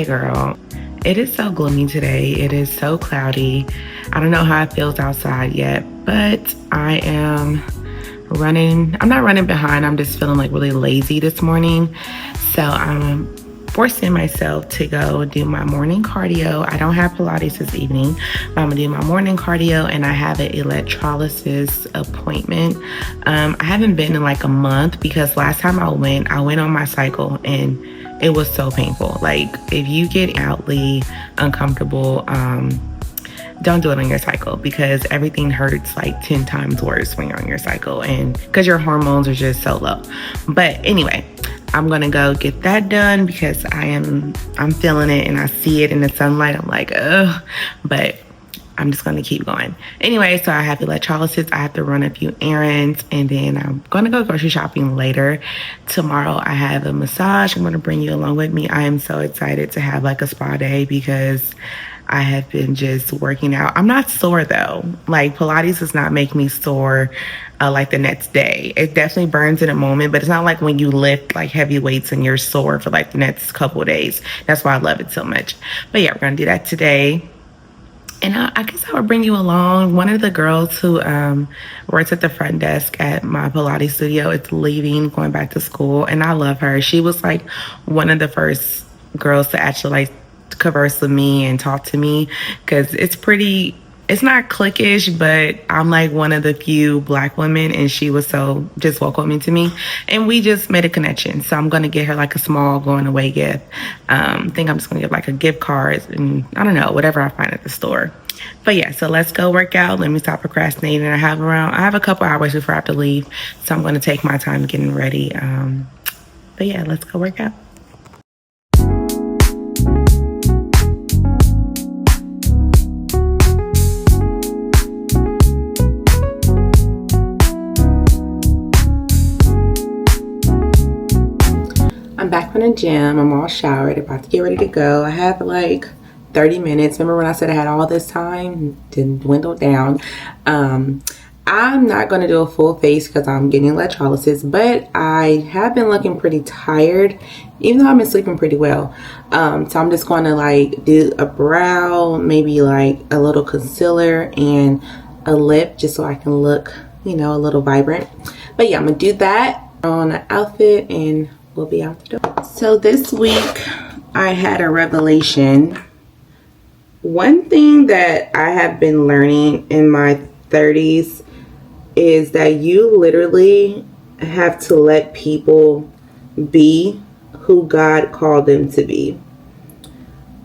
Hey girl, it is so gloomy today. It is so cloudy. I don't know how it feels outside yet, but I am running. I'm not running behind. I'm just feeling like really lazy this morning. So I'm forcing myself to go do my morning cardio. I don't have Pilates this evening, but I'm gonna do my morning cardio, and I have an electrolysis appointment. I haven't been in like a month because last time I went on my cycle and it was so painful. Like if you get outly uncomfortable, don't do it on your cycle because everything hurts like 10 times worse when you're on your cycle, and because your hormones are just so low. But anyway, I'm gonna go get that done because I'm feeling it and I see it in the sunlight. I'm like, ugh, but I'm just gonna keep going. Anyway, so I have electrolysis. I have to run a few errands, and then I'm gonna go grocery shopping later. Tomorrow I have a massage. I'm gonna bring you along with me. I am so excited to have like a spa day because I have been just working out. I'm not sore though. Like Pilates does not make me sore like the next day. It definitely burns in a moment, but it's not like when you lift like heavy weights and you're sore for like the next couple of days. That's why I love it so much. But yeah, we're gonna do that today. And I guess I would bring you along. One of the girls who works at the front desk at my Pilates studio is leaving, going back to school, and I love her. She was like one of the first girls to actually like converse with me and talk to me because it's not cliquish, but I'm like one of the few Black women, and she was so just welcoming to me, and we just made a connection. So I'm gonna get her like a small going away gift. I think I'm just gonna get like a gift card and I don't know, whatever I find at the store. But yeah, so let's go work out. Let me stop procrastinating. I have a couple hours before I have to leave, so I'm gonna take my time getting ready. But yeah, let's go work out. I'm back from the gym. I'm all showered, about to get ready to go. I have like 30 minutes. Remember when I said I had all this time? Didn't dwindle down. I'm not going to do a full face because I'm getting electrolysis, but I have been looking pretty tired, even though I've been sleeping pretty well. So I'm just going to like do a brow, maybe like a little concealer and a lip just so I can look, you know, a little vibrant. But yeah, I'm going to do that on an outfit and we'll be out the door. So this week I had a revelation. One thing that I have been learning in my 30s is that you literally have to let people be who God called them to be.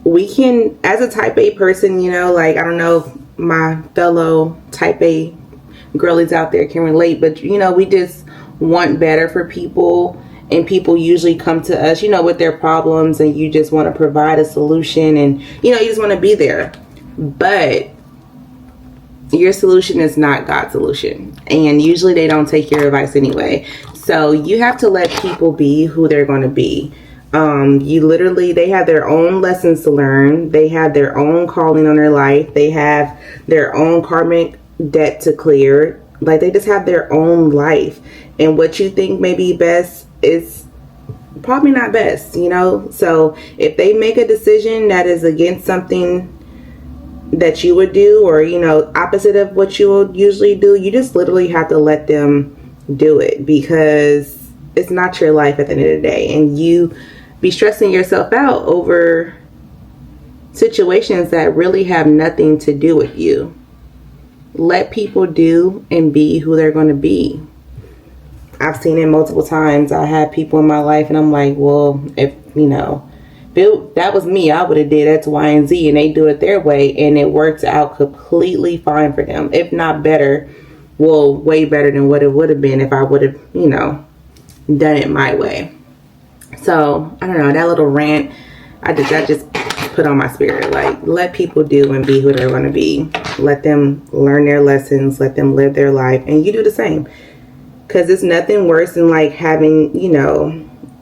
We can, as a type A person, you know, like I don't know if my fellow type A girlies out there can relate, but you know, we just want better for people. And people usually come to us, you know, with their problems, and you just want to provide a solution, and, you know, you just want to be there. But your solution is not God's solution. And usually they don't take your advice anyway. So you have to let people be who they're going to be. They have their own lessons to learn. They have their own calling on their life. They have their own karmic debt to clear. Like they just have their own life. And what you think may be best is probably not best, you know. So if they make a decision that is against something that you would do, or you know, opposite of what you would usually do, you just literally have to let them do it, because it's not your life at the end of the day, and you be stressing yourself out over situations that really have nothing to do with you. Let people do and be who they're going to be. I've seen it multiple times. I had people in my life and I'm like, well, if, you know, that was me, I would have did X, Y, and Z, and they do it their way and it works out completely fine for them. If not better, well, way better than what it would have been if I would have, you know, done it my way. So, I don't know, that little rant, I just put on my spirit. Like, let people do and be who they're going to be. Let them learn their lessons. Let them live their life. And you do the same. Because it's nothing worse than like having, you know,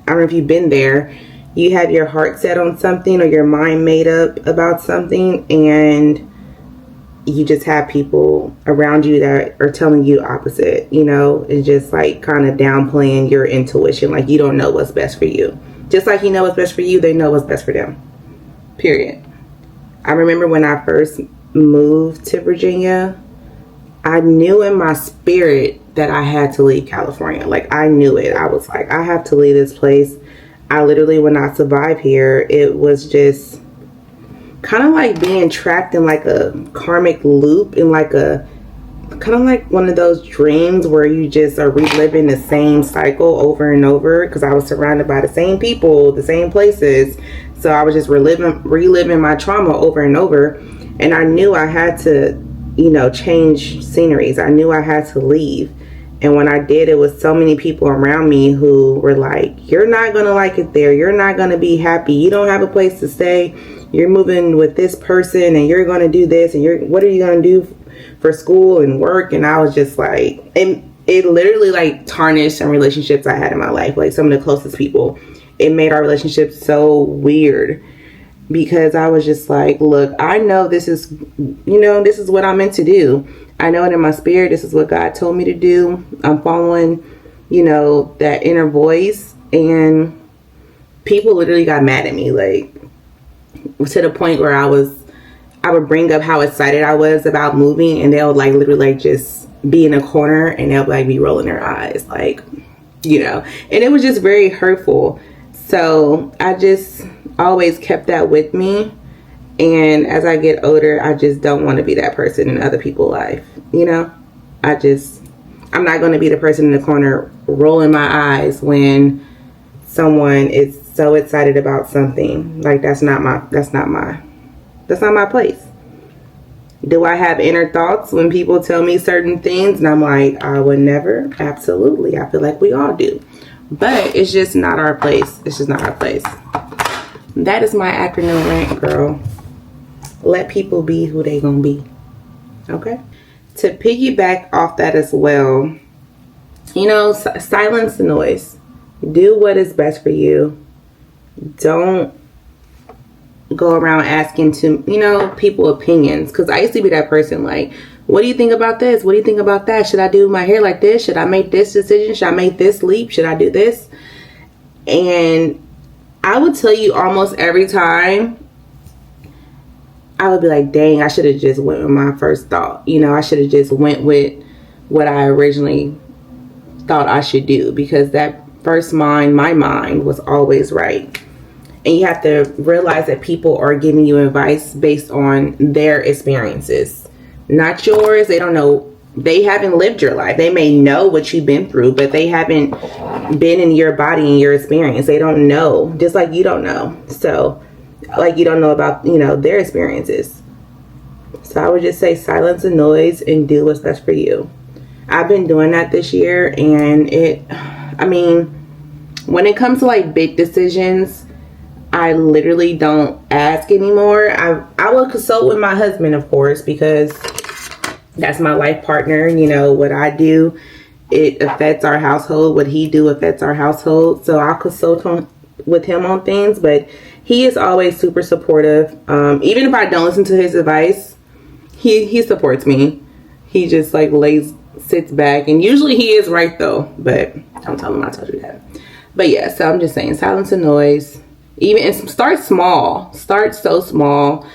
I don't know if you've been there. You have your heart set on something or your mind made up about something, and you just have people around you that are telling you opposite. You know, it's just like kind of downplaying your intuition. Like you don't know what's best for you. Just like you know what's best for you, they know what's best for them. period. I remember when I first moved to Virginia, I knew in my spirit that I had to leave California. Like, I knew it. I was like, I have to leave this place. I literally, when I survived here, it was just kind of like being trapped in like a karmic loop, in like a kind of like one of those dreams where you just are reliving the same cycle over and over, because I was surrounded by the same people, the same places. So I was just reliving my trauma over and over. And I knew I had to, you know, change sceneries. I knew I had to leave. And when I did, it was so many people around me who were like, you're not going to like it there. You're not going to be happy. You don't have a place to stay. You're moving with this person and you're going to do this. And what are you going to do for school and work? And I was just like, and it literally like tarnished some relationships I had in my life. Like some of the closest people. It made our relationship so weird. Because I was just like, look, I know this is, you know, this is what I'm meant to do. I know it in my spirit. This is what God told me to do. I'm following, you know, that inner voice. And people literally got mad at me. Like, to the point where I would bring up how excited I was about moving. And they'll like literally like just be in a corner and they'll like be rolling their eyes. Like, you know, and it was just very hurtful. So I just always kept that with me. And as I get older, I just don't want to be that person in other people's life. You know, I'm not going to be the person in the corner rolling my eyes when someone is so excited about something. Like, that's not my place. Do I have inner thoughts when people tell me certain things? And I'm like, I would never. Absolutely. I feel like we all do. But it's just not our place. It's just not our place. That is my afternoon rant, girl. Let people be who they gonna be. Okay? To piggyback off that as well, you know, silence the noise. Do what is best for you. Don't go around asking people opinions. Because I used to be that person, like, what do you think about this? What do you think about that? Should I do my hair like this? Should I make this decision? Should I make this leap? Should I do this? And I would tell you almost every time, I would be like, dang, I should have just went with my first thought. You know, I should have just went with what I originally thought I should do. Because that first my mind was always right. And you have to realize that people are giving you advice based on their experiences. Not yours. They don't know. They haven't lived your life. They may know what you've been through, but they haven't been in your body and your experience. They don't know, just like you don't know. So, like, you don't know about, you know, their experiences. So I would just say silence the noise and do what's best for you. I've been doing that this year, and when it comes to like big decisions, I literally don't ask anymore. I will consult with my husband, of course, because that's my life partner. You know, what I do, it affects our household. What he do affects our household. So I'll consult with him on things, but he is always super supportive. Even if I don't listen to his advice, he supports me. He just like sits back, and usually he is right though, but don't tell him I told you that. But yeah, so I'm just saying, silence the noise. And start small. Start so small.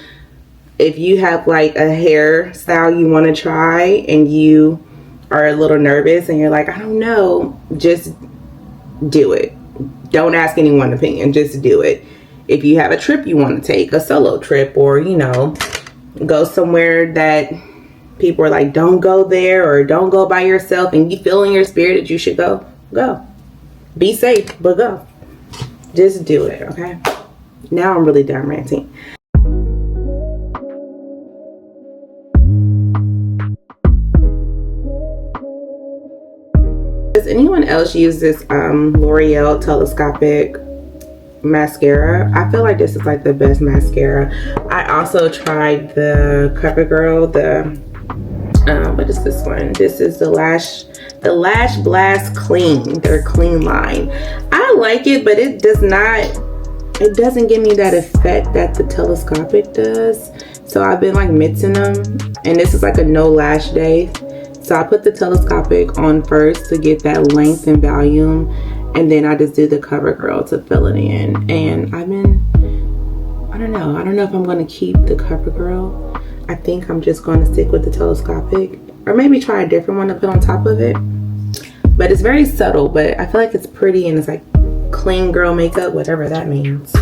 If you have like a hairstyle you want to try and you are a little nervous and you're like, I don't know, just do it. Don't ask anyone's opinion. Just do it. If you have a trip you want to take, a solo trip, or, you know, go somewhere that people are like, don't go there, or don't go by yourself, and you feel in your spirit that you should go, go. Be safe, but go. Just do it, okay? Now I'm really done ranting. Does anyone else use this L'Oreal telescopic mascara? I feel like this is like the best mascara. I also tried the CoverGirl, what is this one? This is the Lash Blast Clean, their clean line. I like it, but it doesn't give me that effect that the telescopic does. So I've been like mixing them, and this is like a no lash day. So I put the telescopic on first to get that length and volume, and then I just do the CoverGirl to fill it in. And I've been I don't know. I don't know if I'm going to keep the CoverGirl. I think I'm just going to stick with the telescopic, or maybe try a different one to put on top of it. But it's very subtle, but I feel like it's pretty and it's like clean girl makeup, whatever that means.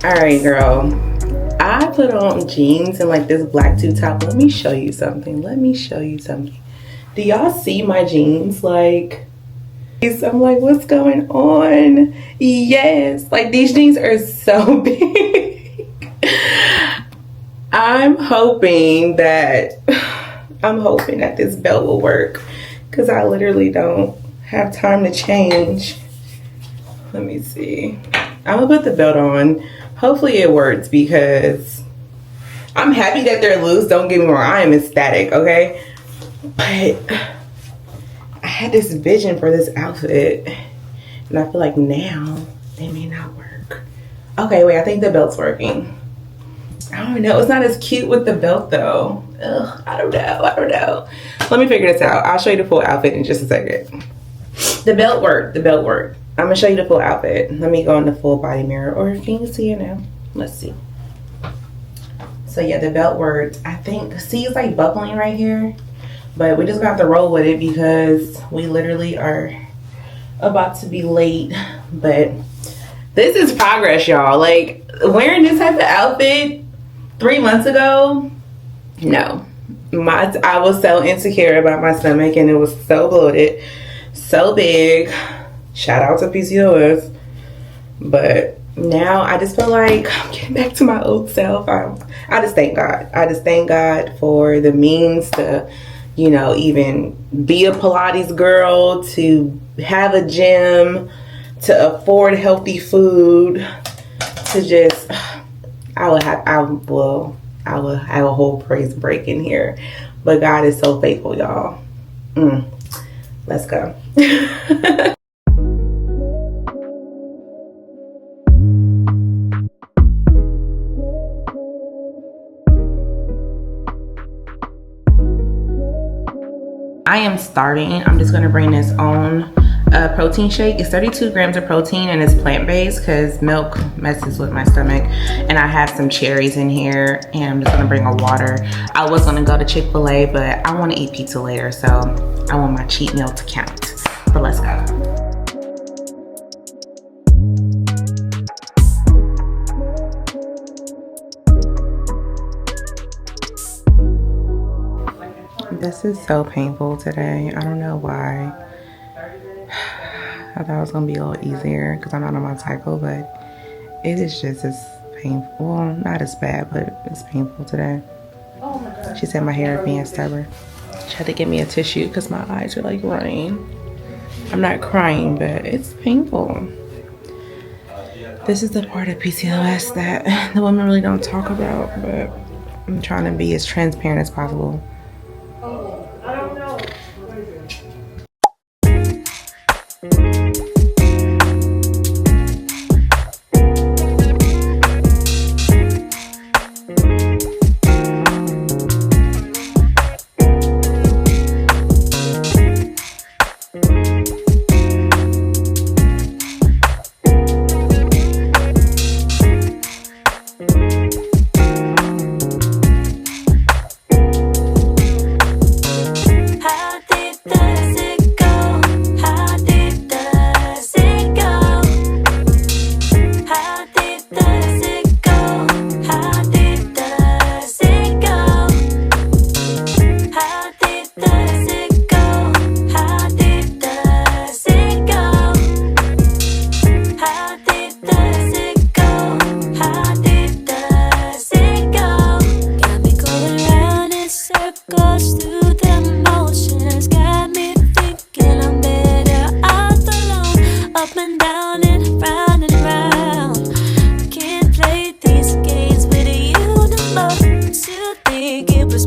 Alright, girl, I put on jeans and like this black tube top. Let me show you something. Do y'all see my jeans? Like, I'm like, what's going on? Yes, like these jeans are so big. I'm hoping that this belt will work, because I literally don't have time to change. Let me see. I'm gonna put the belt on. Hopefully it works, because I'm happy that they're loose. Don't get me wrong, I am ecstatic, okay? But I had this vision for this outfit, and I feel like now they may not work. Okay, wait, I think the belt's working. I don't know, it's not as cute with the belt though. Ugh, I don't know. Let me figure this out. I'll show you the full outfit in just a second. The belt worked. I'm gonna show you the full outfit. Let me go in the full body mirror, or can you see it now? Let's see. So yeah, the belt worked. I think, see, it's like buckling right here, but we just gonna have to roll with it because we literally are about to be late. But this is progress, y'all. Like, wearing this type of outfit 3 months ago, no. I was so insecure about my stomach, and it was so bloated, so big. Shout out to PCOS. But now I just feel like I'm getting back to my old self. I just thank God. I just thank God for the means to, you know, even be a Pilates girl, to have a gym, to afford healthy food, to just, I will have a whole praise break in here. But God is so faithful, y'all. Let's go. I am starting. I'm just gonna bring this on protein shake. It's 32 grams of protein, and it's plant-based because milk messes with my stomach. And I have some cherries in here, and I'm just gonna bring a water. I was gonna go to Chick-fil-A, but I wanna eat pizza later, so I want my cheat meal to count. But let's go. This is so painful today. I don't know why. I thought it was gonna be a little easier because I'm not on my cycle, but it is just as painful. Well, not as bad, but it's painful today. She said my hair is being stubborn. She had to give me a tissue because my eyes are like running. I'm not crying, but it's painful. This is the part of PCOS that the women really don't talk about, but I'm trying to be as transparent as possible.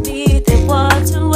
need, they want to